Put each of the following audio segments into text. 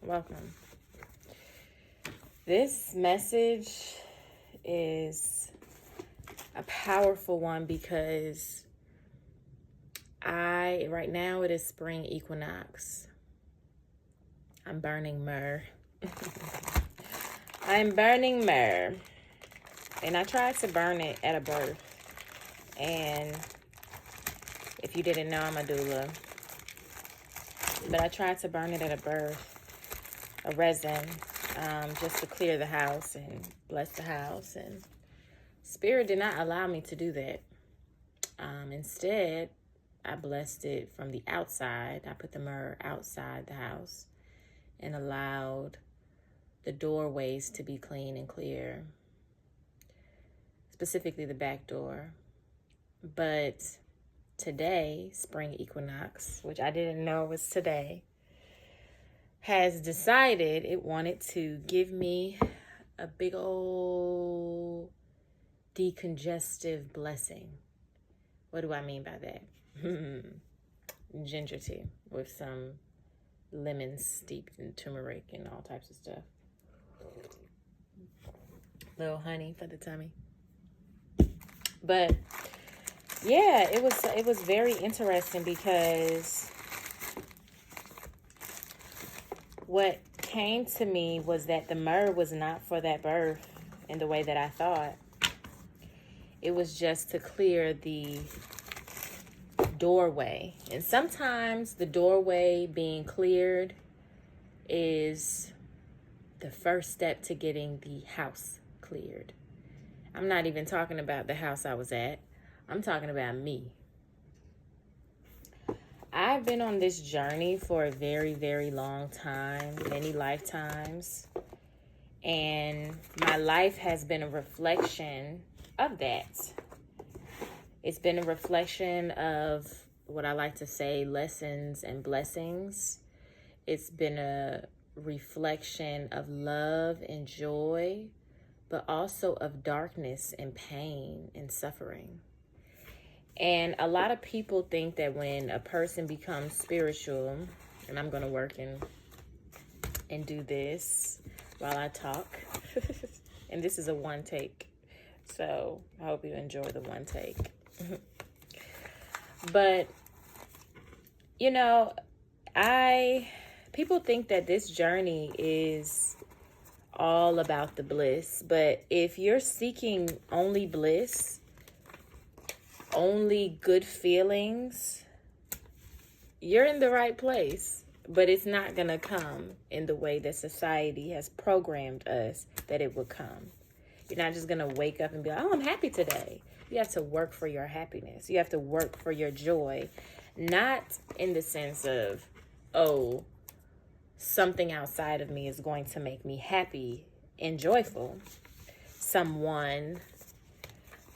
Welcome. This message is a powerful one because right now it is spring equinox. I'm burning myrrh. I'm burning myrrh. And I tried to burn it at a birth. And if you didn't know, I'm a doula. But I tried to burn it at a birth, a resin, just to clear the house and bless the house. And Spirit did not allow me to do that. Instead, I blessed it from the outside. I put the myrrh outside the house and allowed the doorways to be clean and clear, specifically the back door. But today, spring equinox, which I didn't know was today, has decided it wanted to give me a big old decongestive blessing. What do I mean by that? Ginger tea with some lemon steeped in turmeric and all types of stuff. Little honey for the tummy. But yeah, it was very interesting because what came to me was that the myrrh was not for that birth in the way that I thought. It was just to clear the doorway. And sometimes the doorway being cleared is the first step to getting the house cleared. I'm not even talking about the house I was at. I'm talking about me. I've been on this journey for a very, very long time, many lifetimes. And my life has been a reflection of that. It's been a reflection of what I like to say, lessons and blessings. It's been a reflection of love and joy, but also of darkness and pain and suffering. And a lot of people think that when a person becomes spiritual, and I'm going to work and do this while I talk, and this is a one take. So I hope you enjoy the one take. But, you know, people think that this journey is all about the bliss. But if you're seeking only bliss, only good feelings, you're in the right place. But it's not going to come in the way that society has programmed us that it would come. You're not just going to wake up and be like, oh, I'm happy today. You have to work for your happiness. You have to work for your joy. Not in the sense of, oh, something outside of me is going to make me happy and joyful. Someone.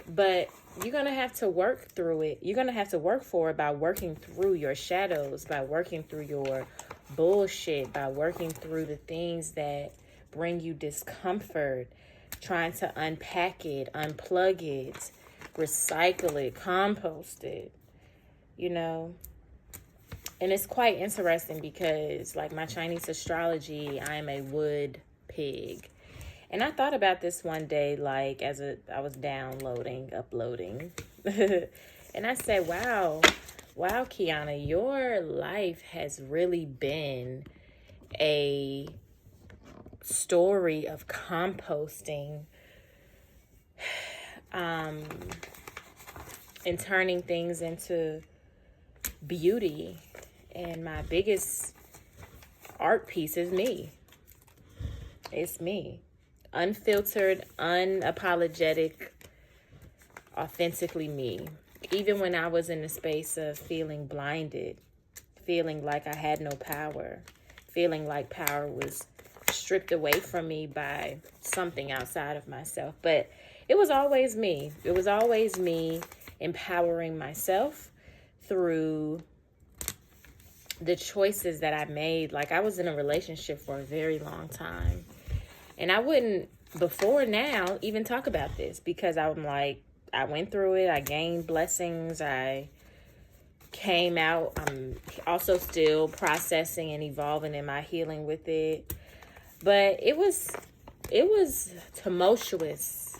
But you're going to have to work through it. You're going to have to work for it by working through your shadows, by working through your bullshit, by working through the things that bring you discomfort, trying to unpack it, unplug it, recycle it, compost it, you know. And it's quite interesting because, like my Chinese astrology, I am a wood pig. And I thought about this one day, like I was uploading. And I said, wow, Kiana, your life has really been a story of composting, and turning things into beauty. And my biggest art piece is me. It's me. Unfiltered, unapologetic, authentically me. Even when I was in the space of feeling blinded, feeling like I had no power, feeling like power was stripped away from me by something outside of myself. But it was always me. It was always me empowering myself through the choices that I made. Like, I was in a relationship for a very long time. And I wouldn't, before now, even talk about this because I'm like, I went through it. I gained blessings. I came out. I'm also still processing and evolving in my healing with it. But it was tumultuous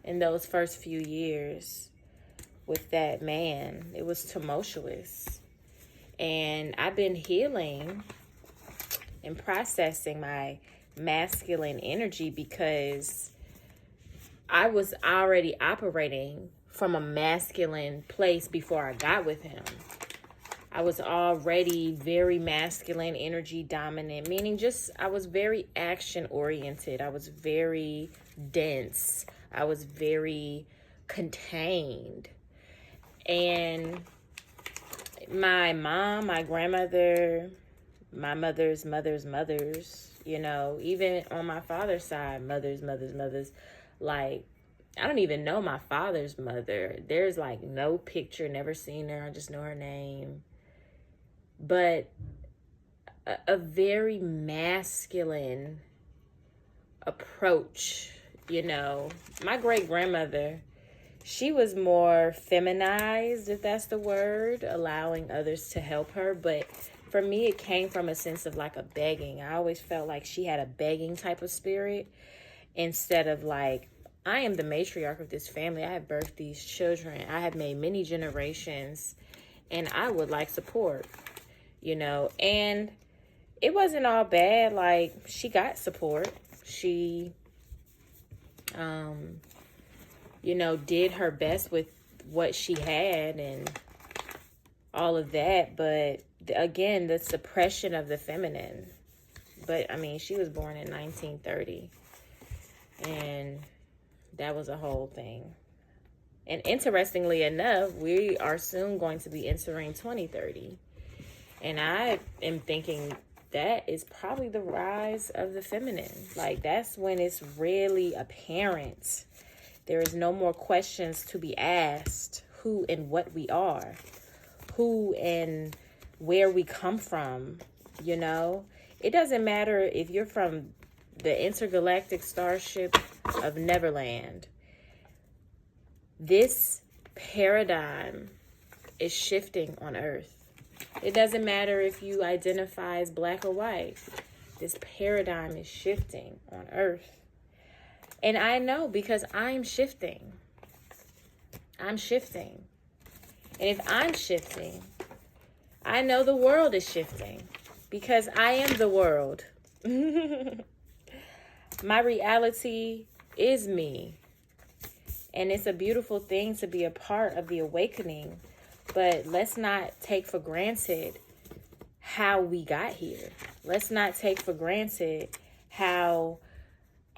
in those first few years with that man. It was tumultuous. And I've been healing and processing my masculine energy because I was already operating from a masculine place before I got with him. I was already very masculine, energy dominant, meaning just I was very action oriented. I was very dense. I was very contained. And my mom, my grandmother, my mother's mothers, you know, even on my father's side, mothers, like, I don't even know my father's mother. There's like no picture, never seen her. I just know her name. But a very masculine approach, you know. My great grandmother, she was more feminized, if that's the word, allowing others to help her. But for me, it came from a sense of like a begging. I always felt like she had a begging type of spirit instead of like, I am the matriarch of this family. I have birthed these children. I have made many generations, and I would like support, you know. And it wasn't all bad. Like, she got support. She, you know, did her best with what she had and all of that. But again, the suppression of the feminine. But I mean, she was born in 1930, and that was a whole thing. And interestingly enough, we are soon going to be entering 2030. And I am thinking that is probably the rise of the feminine. Like, that's when it's really apparent. There is no more questions to be asked who and what we are, who and where we come from, you know? It doesn't matter if you're from the intergalactic starship of Neverland. This paradigm is shifting on Earth. It doesn't matter if you identify as black or white. This paradigm is shifting on Earth. And I know because I'm shifting. I'm shifting. And if I'm shifting, I know the world is shifting because I am the world. My reality is me. And it's a beautiful thing to be a part of the awakening. But let's not take for granted how we got here. Let's not take for granted how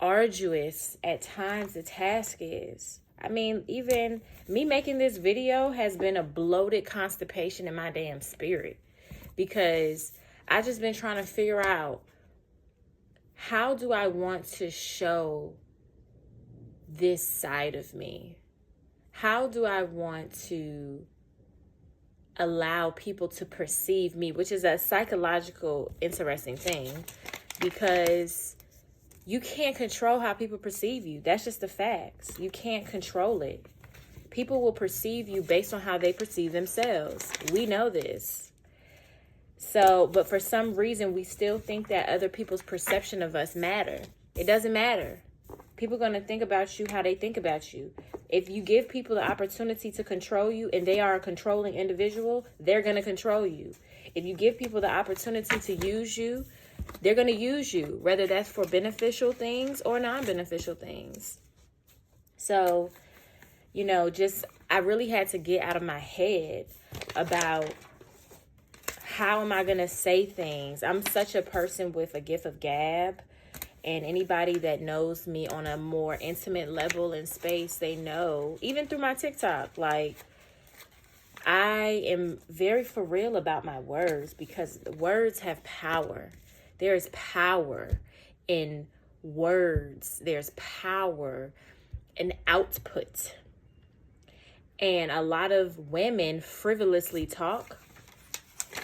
arduous at times the task is. I mean, even me making this video has been a bloated constipation in my damn spirit. Because I've just been trying to figure out, how do I want to show this side of me? How do I want to allow people to perceive me, which is a psychological interesting thing, because you can't control how people perceive you. That's just the facts. You can't control it. People will perceive you based on how they perceive themselves. We know this. So, but for some reason, we still think that other people's perception of us matter. It doesn't matter. People are going to think about you how they think about you. If you give people the opportunity to control you and they are a controlling individual, they're going to control you. If you give people the opportunity to use you, they're going to use you, whether that's for beneficial things or non-beneficial things. So, you know, just, I really had to get out of my head about how am I going to say things. I'm such a person with a gift of gab. And anybody that knows me on a more intimate level in space, they know, even through my TikTok, like, I am very for real about my words because words have power. There is power in words. There's power in output. And a lot of women frivolously talk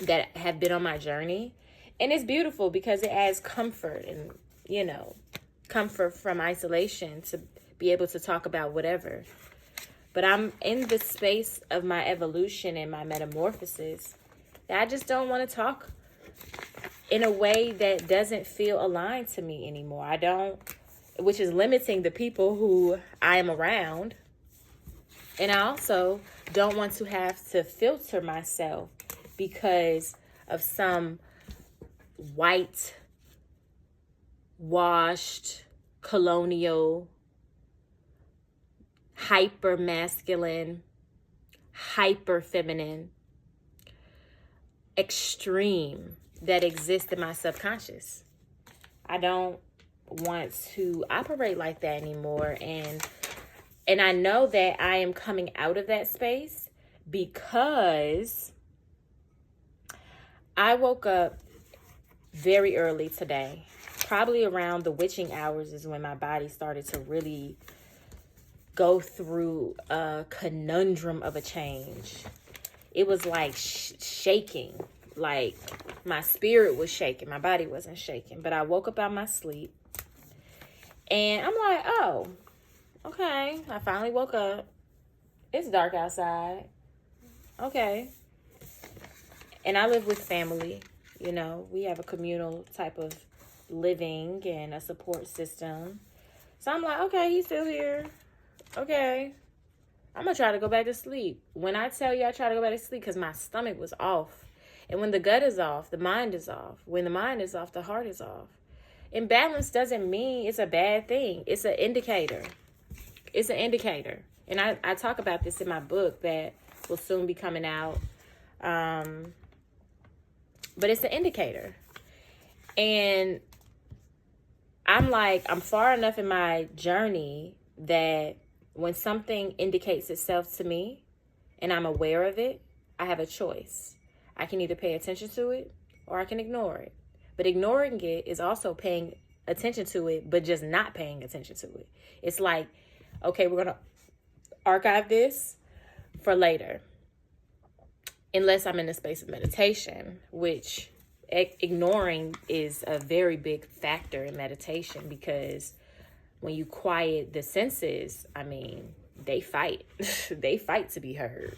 that have been on my journey. And it's beautiful because it adds comfort and, you know, comfort from isolation to be able to talk about whatever. But I'm in the space of my evolution and my metamorphosis that I just don't want to talk in a way that doesn't feel aligned to me anymore. I don't, which is limiting the people who I am around. And I also don't want to have to filter myself because of some white, washed, colonial, hyper masculine, hyper feminine extreme that exists in my subconscious. I don't want to operate like that anymore. And I know that I am coming out of that space because I woke up very early today. Probably around the witching hours is when my body started to really go through a conundrum of a change. It was like shaking. Like my spirit was shaking. My body wasn't shaking. But I woke up out of my sleep. And I'm like, oh, okay. I finally woke up. It's dark outside. Okay. And I live with family. You know, we have a communal type of living and a support system. So I'm like, okay, he's still here. Okay. I'm going to try to go back to sleep. When I tell you I try to go back to sleep because my stomach was off. And when the gut is off, the mind is off. When the mind is off, the heart is off. Imbalance doesn't mean it's a bad thing. It's an indicator. It's an indicator. And I talk about this in my book that will soon be coming out. But it's an indicator. And I'm like, I'm far enough in my journey that when something indicates itself to me and I'm aware of it, I have a choice. I can either pay attention to it or I can ignore it. But ignoring it is also paying attention to it, but just not paying attention to it. It's like, okay, we're going to archive this for later. Unless I'm in a space of meditation, which ignoring is a very big factor in meditation because when you quiet the senses, I mean, they fight. They fight to be heard.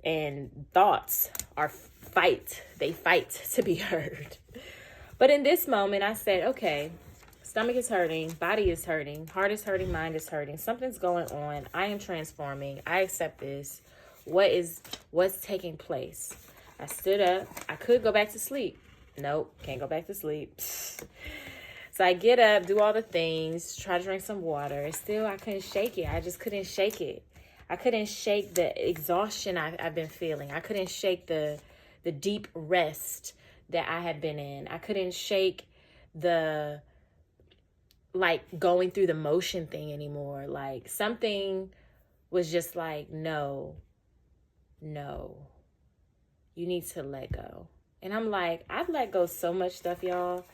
And thoughts are fight. They fight to be heard. But in this moment, I said, okay, stomach is hurting, body is hurting, heart is hurting, mind is hurting. Something's going on. I am transforming. I accept this. What's taking place? I stood up. I could go back to sleep. Nope, can't go back to sleep. So I get up, do all the things, try to drink some water. And still, I couldn't shake it. I just couldn't shake it. I couldn't shake the exhaustion I've been feeling. I couldn't shake the deep rest that I had been in. I couldn't shake the, like, going through the motion thing anymore. Like, something was just like, no, you need to let go. And I'm like, I've let go so much stuff, y'all.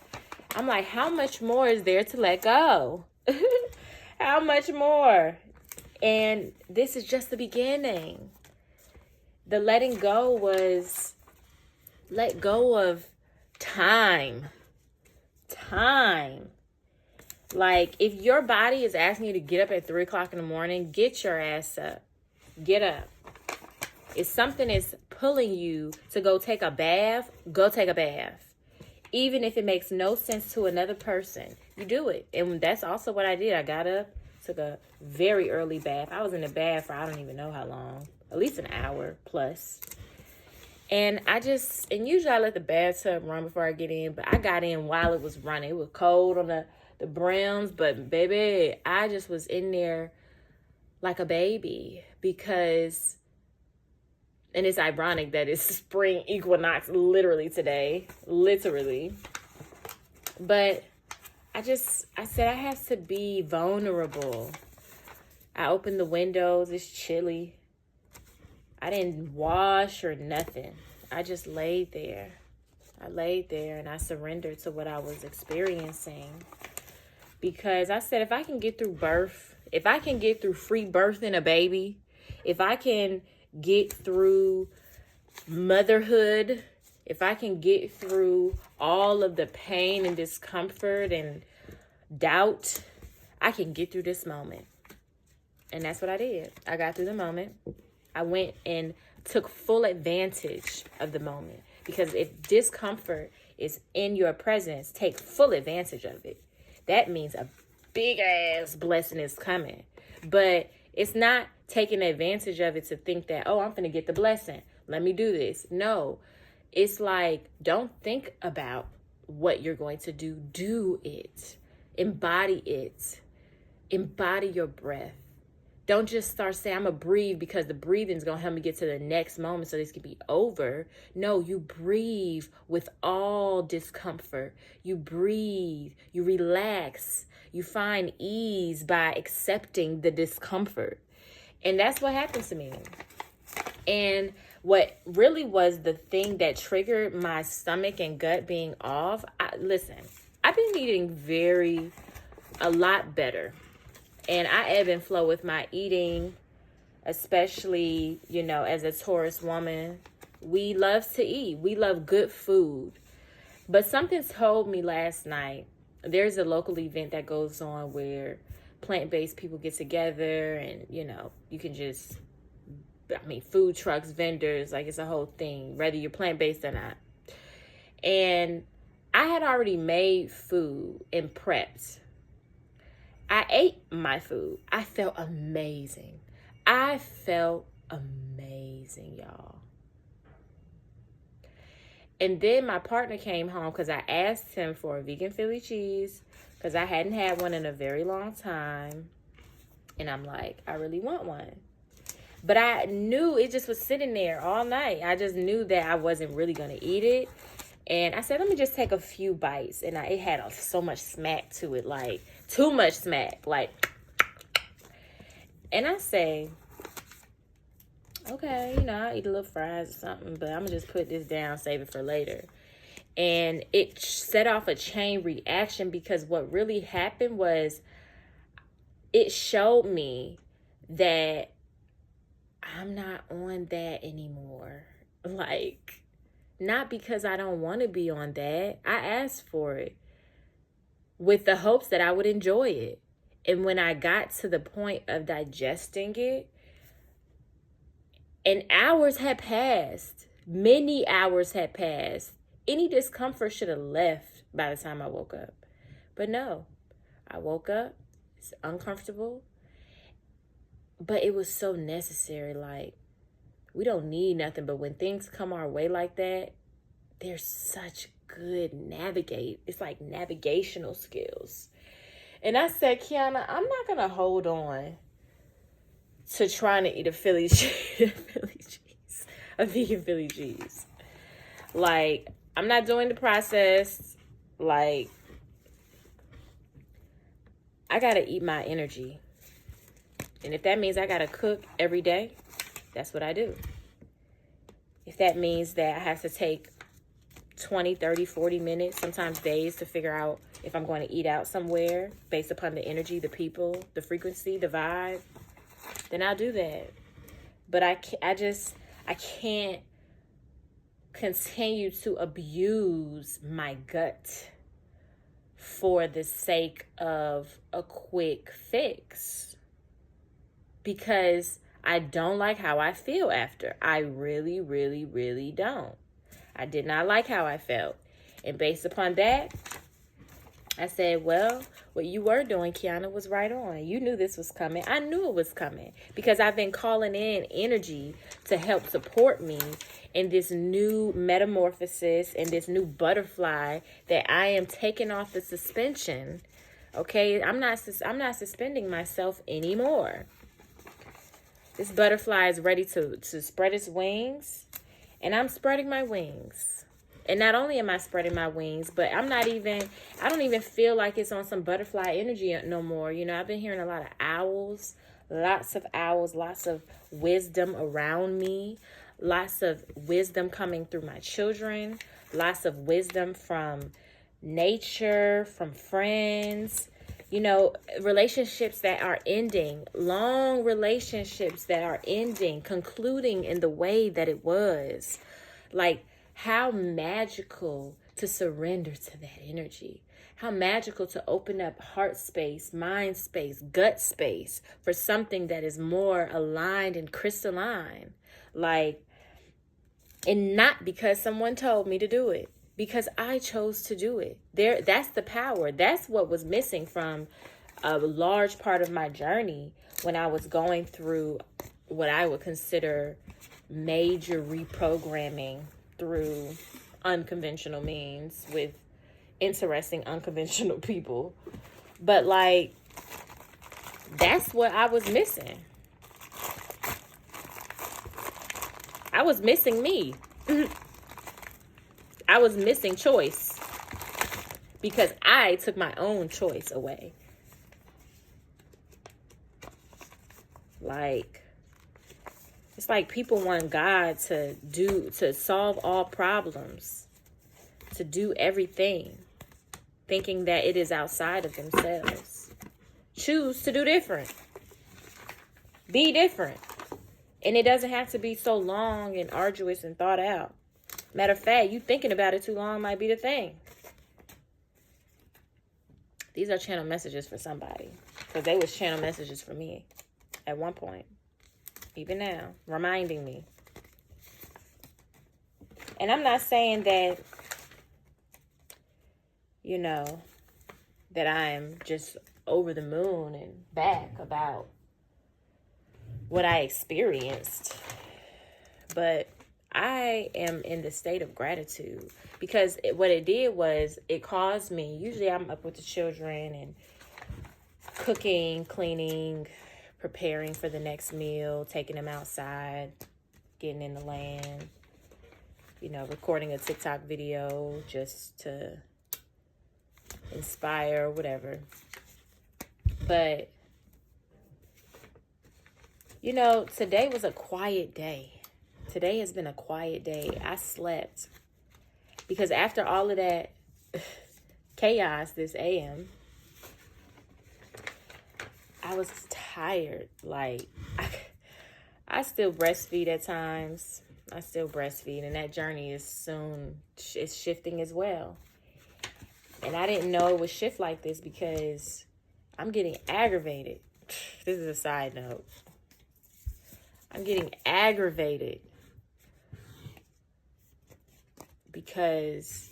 I'm like, how much more is there to let go? How much more? And this is just the beginning. The letting go was let go of time. Like, if your body is asking you to get up at 3 o'clock in the morning, get your ass up. Get up. If something is pulling you to go take a bath, go take a bath. Even if it makes no sense to another person, you do it. And that's also what I did. I got up, took a very early bath. I was in the bath for I don't even know how long. At least an hour plus. And usually I let the bathtub run before I get in. But I got in while it was running. It was cold on the brims. But baby, I just was in there like a baby. Because... And it's ironic that it's spring equinox literally today. Literally. But I said I have to be vulnerable. I opened the windows. It's chilly. I didn't wash or nothing. I just laid there. I laid there and I surrendered to what I was experiencing. Because I said, if I can get through birth, if I can get through free birthing a baby, if I can get through motherhood, if I can get through all of the pain and discomfort and doubt, I can get through this moment. And that's what I did. I got through the moment. I went and took full advantage of the moment. Because if discomfort is in your presence, take full advantage of it. That means a big ass blessing is coming. But it's not taking advantage of it to think that, oh, I'm going to get the blessing. Let me do this. No, it's like, don't think about what you're going to do. Do it. Embody it. Embody your breath. Don't just start saying, I'm going to breathe because the breathing is going to help me get to the next moment so this can be over. No, you breathe with all discomfort. You breathe. You relax. You find ease by accepting the discomfort. And that's what happened to me. And what really was the thing that triggered my stomach and gut being off, listen, I've been eating a lot better. And I ebb and flow with my eating, especially, as a Taurus woman. We love to eat. We love good food. But something told me last night, there's a local event that goes on where plant-based people get together and, you can just, food trucks, vendors, like it's a whole thing, whether you're plant-based or not. And I had already made food and prepped. I ate my food. I felt amazing. Y'all. And then my partner came home because I asked him for a vegan Philly cheese because I hadn't had one in a very long time. And I'm like, I really want one. But I knew it just was sitting there all night. I just knew that I wasn't really going to eat it. And I said, let me just take a few bites. And it had so much smack to it, like too much smack. And I say, okay, I'll eat a little fries or something, but I'm going to just put this down, save it for later. And it set off a chain reaction because what really happened was it showed me that I'm not on that anymore. Not because I don't want to be on that. I asked for it with the hopes that I would enjoy it. And when I got to the point of digesting it, and hours had passed, many hours had passed, any discomfort should have left by the time I woke up. But no, I woke up, it's uncomfortable, but it was so necessary. We don't need nothing, but when things come our way like that, there's such good it's like navigational skills. And I said, Kiana, I'm not going to hold on to trying to eat a vegan Philly cheese. I'm not doing the process. I got to eat my energy. And if that means I got to cook every day, that's what I do. If that means that I have to take 20, 30, 40 minutes, sometimes days to figure out if I'm going to eat out somewhere based upon the energy, the people, the frequency, the vibe, then I'll do that. But I can't continue to abuse my gut for the sake of a quick fix. Because I don't like how I feel after. I really, really, really don't. I did not like how I felt. And based upon that, I said, well, what you were doing, Kiana, was right on. You knew this was coming. I knew it was coming because I've been calling in energy to help support me in this new metamorphosis and this new butterfly that I am taking off the suspension. Okay, I'm not suspending myself anymore. This butterfly is ready to spread its wings, and I'm spreading my wings. And not only am I spreading my wings, but I don't even feel like it's on some butterfly energy no more. I've been hearing a lot of owls, lots of wisdom around me, lots of wisdom coming through my children, lots of wisdom from nature, from friends. Relationships that are ending, long relationships that are ending, concluding in the way that it was. How magical to surrender to that energy. How magical to open up heart space, mind space, gut space for something that is more aligned and crystalline. Like, and not because someone told me to do it, because I chose to do it. That's the power. That's what was missing from a large part of my journey when I was going through what I would consider major reprogramming through unconventional means with interesting unconventional people. But like, that's what I was missing. I was missing me. I was missing choice because I took my own choice away. Like, it's like people want God to solve all problems, to do everything, thinking that it is outside of themselves. Choose to do different. Be different. And it doesn't have to be so long and arduous and thought out. Matter of fact, you thinking about it too long might be the thing. These are channel messages for somebody. Because they was channel messages for me at one point. Even now. Reminding me. And I'm not saying that, you know, that I'm just over the moon and back about what I experienced. But I am in the state of gratitude because what it did was it caused me, usually I'm up with the children and cooking, cleaning, preparing for the next meal, taking them outside, getting in the land, you know, recording a TikTok video just to inspire, whatever. But you know, today was a quiet day. Today has been a quiet day. I slept because after all of that chaos this AM, I was tired. Like, I still breastfeed at times. I still breastfeed, and that journey is shifting as well. And I didn't know it would shift like this because I'm getting aggravated. This is a side note. I'm getting aggravated because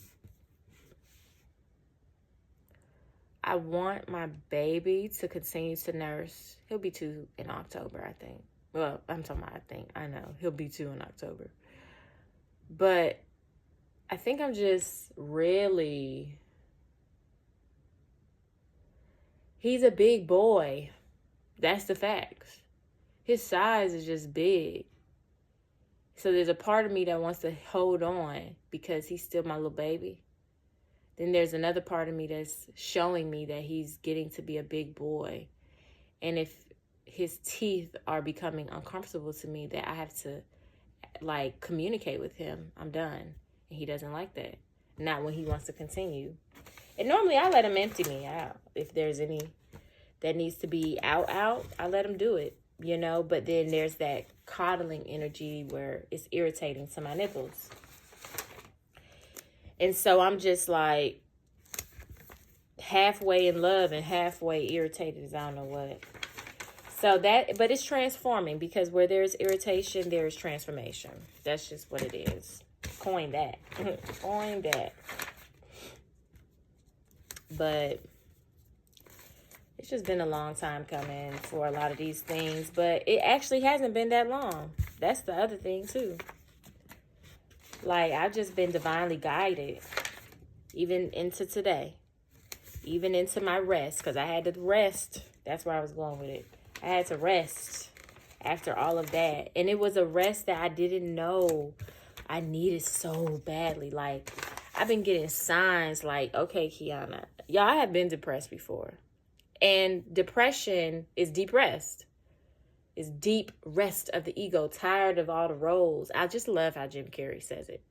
I want my baby to continue to nurse. He'll be 2 in October, I think. Well, I'm talking about I think. I know. He'll be 2 in October. But I think I'm just really... He's a big boy. That's the facts. His size is just big. So there's a part of me that wants to hold on because he's still my little baby. Then there's another part of me that's showing me that he's getting to be a big boy. And if his teeth are becoming uncomfortable to me, that I have to like communicate with him. I'm done. And he doesn't like that. Not when he wants to continue. And normally I let him empty me out. If there's any that needs to be out, I let him do it. You know, but then there's that coddling energy where it's irritating to my nipples. And so I'm just like halfway in love and halfway irritated as I don't know what. So that, but it's transforming because where there's irritation, there's transformation. That's just what it is. Coin that. Coin that. But it's just been a long time coming for a lot of these things, but it actually hasn't been that long. That's the other thing too. Like, I've just been divinely guided, even into today, even into my rest, because I had to rest. That's where I was going with it. I had to rest after all of that. And it was a rest that I didn't know I needed so badly. Like, I've been getting signs like, okay, Kiana, y'all, I have been depressed before. And depression is deep rest. It's deep rest of the ego, tired of all the roles. I just love how Jim Carrey says it.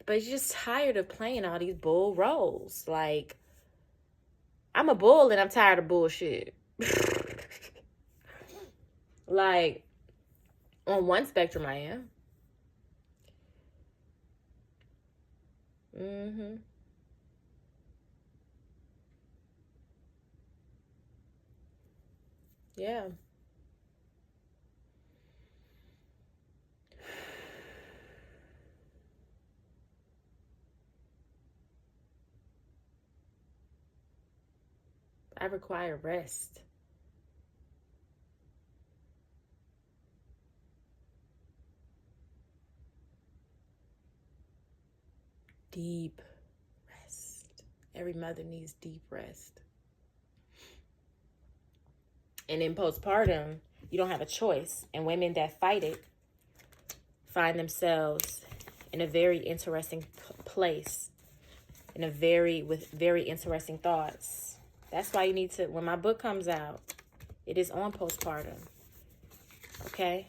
But you're just tired of playing all these bull roles. Like, I'm a bull and I'm tired of bullshit. Like, on one spectrum I am. Mm-hmm. Yeah. I require rest. Deep rest. Every mother needs deep rest. And in postpartum, you don't have a choice. And women that fight it find themselves in a very interesting place, with very interesting thoughts. That's why you need to, when my book comes out, it is on postpartum. Okay?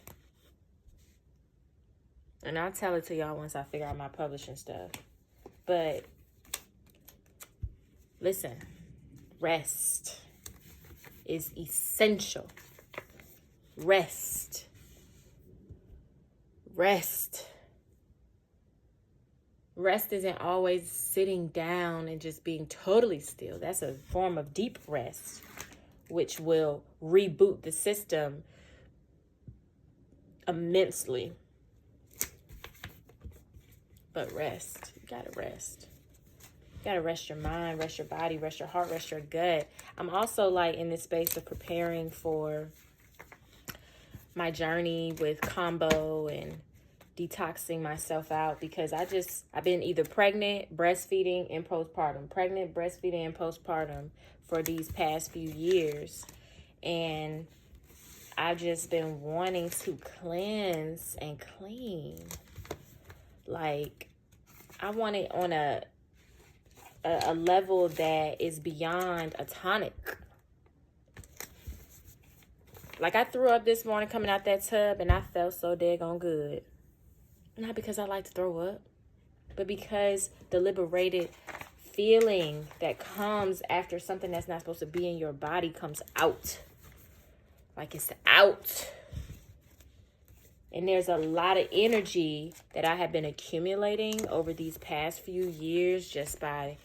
And I'll tell it to y'all once I figure out my publishing stuff. But listen, rest is essential. Rest. Rest. Rest isn't always sitting down and just being totally still. That's a form of deep rest, which will reboot the system immensely. But rest. You gotta rest. You gotta rest your mind, rest your body, rest your heart, rest your gut. I'm also like in this space of preparing for my journey with combo and detoxing myself out, because I've been either pregnant, breastfeeding, and postpartum for these past few years. And I've just been wanting to cleanse and clean. Like, I want it on a level that is beyond a tonic. Like, I threw up this morning coming out that tub, and I felt so daggone good. Not because I like to throw up, but because the liberated feeling that comes after something that's not supposed to be in your body comes out. Like, it's out. And there's a lot of energy that I have been accumulating over these past few years just by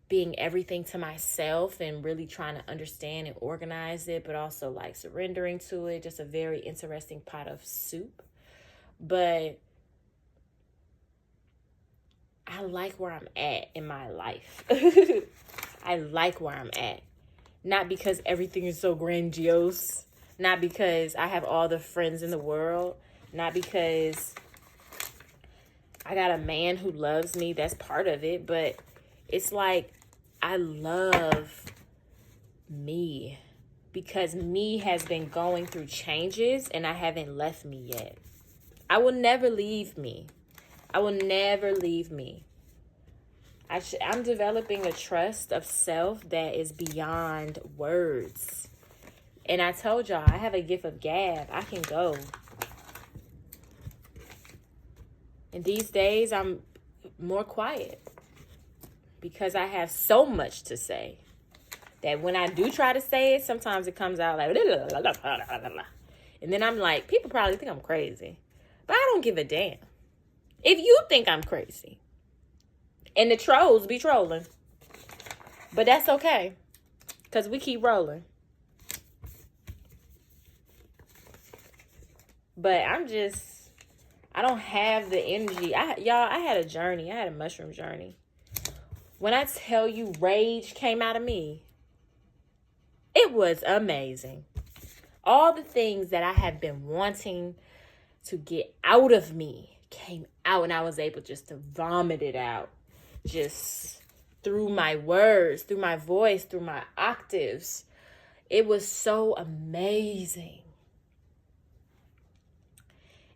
being everything to myself and really trying to understand and organize it, but also like surrendering to it. Just a very interesting pot of soup. But I like where I'm at in my life. I like where I'm at. Not because everything is so grandiose. Not because I have all the friends in the world. Not because I got a man who loves me. That's part of it. But it's like I love me. Because me has been going through changes and I haven't left me yet. I will never leave me. I will never leave me. I'm developing a trust of self that is beyond words. And I told y'all, I have a gift of gab. I can go. And these days, I'm more quiet. Because I have so much to say. That when I do try to say it, sometimes it comes out like... And then I'm like, people probably think I'm crazy. But I don't give a damn. If you think I'm crazy. And the trolls be trolling. But that's okay. Because we keep rolling. But I don't have the energy. I had a journey. I had a mushroom journey. When I tell you rage came out of me, it was amazing. All the things that I have been wanting to get out of me came out, and I was able just to vomit it out. Just through my words, through my voice, through my octaves. It was so amazing.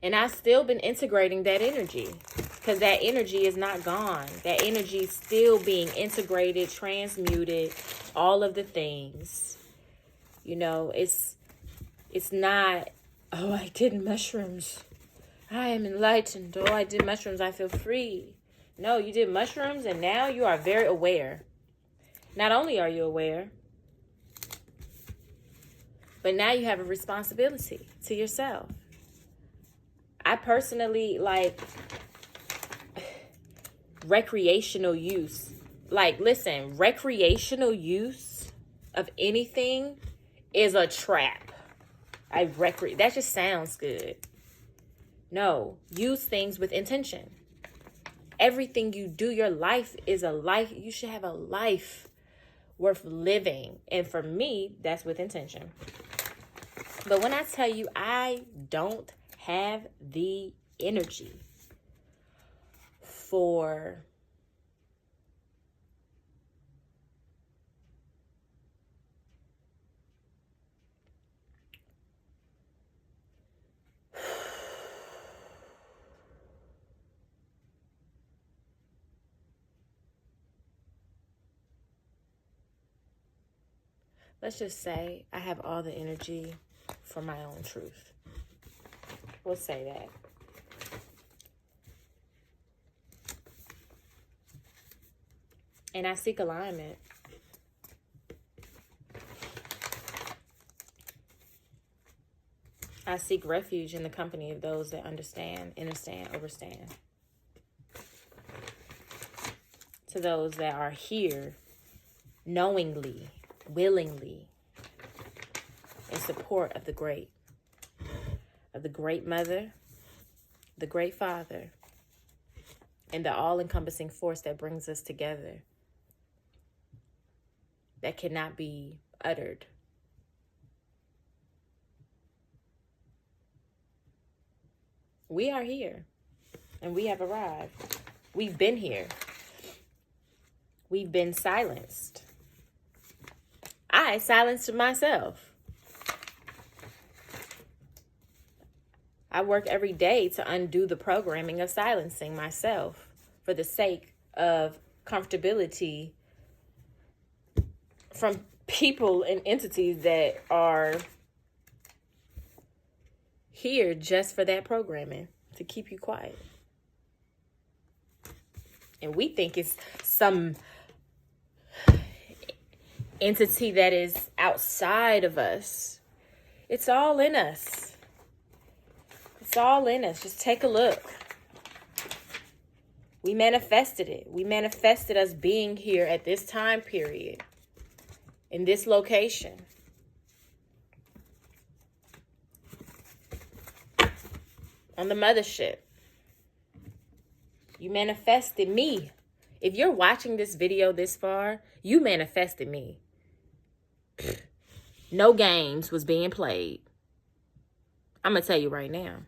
And I've still been integrating that energy. Because that energy is not gone. That energy is still being integrated, transmuted, all of the things. You know, it's not, oh, I did mushrooms. I am enlightened. Oh, I did mushrooms. I feel free. No, you did mushrooms and now you are very aware. Not only are you aware, but now you have a responsibility to yourself. I personally, like, recreational use. Like, listen, recreational use of anything is a trap. That just sounds good. No, use things with intention. Everything you do, your life is a life. You should have a life worth living. And for me, that's with intention. But when I tell you I don't have the energy for let's just say I have all the energy for my own truth. We'll say that. And I seek alignment. I seek refuge in the company of those that understand, overstand. To those that are here knowingly, willingly, in support of the great mother, the great father, and the all-encompassing force that brings us together, that cannot be uttered. We are here, and we have arrived. We've been here. We've been silenced. I silenced myself. I work every day to undo the programming of silencing myself for the sake of comfortability from people and entities that are here just for that programming, to keep you quiet. And we think it's some entity that is outside of us. It's all in us. It's all in us. Just take a look. We manifested it. We manifested us being here at this time period, in this location. On the mothership. You manifested me. If you're watching this video this far, you manifested me. No games was being played. I'm going to tell you right now.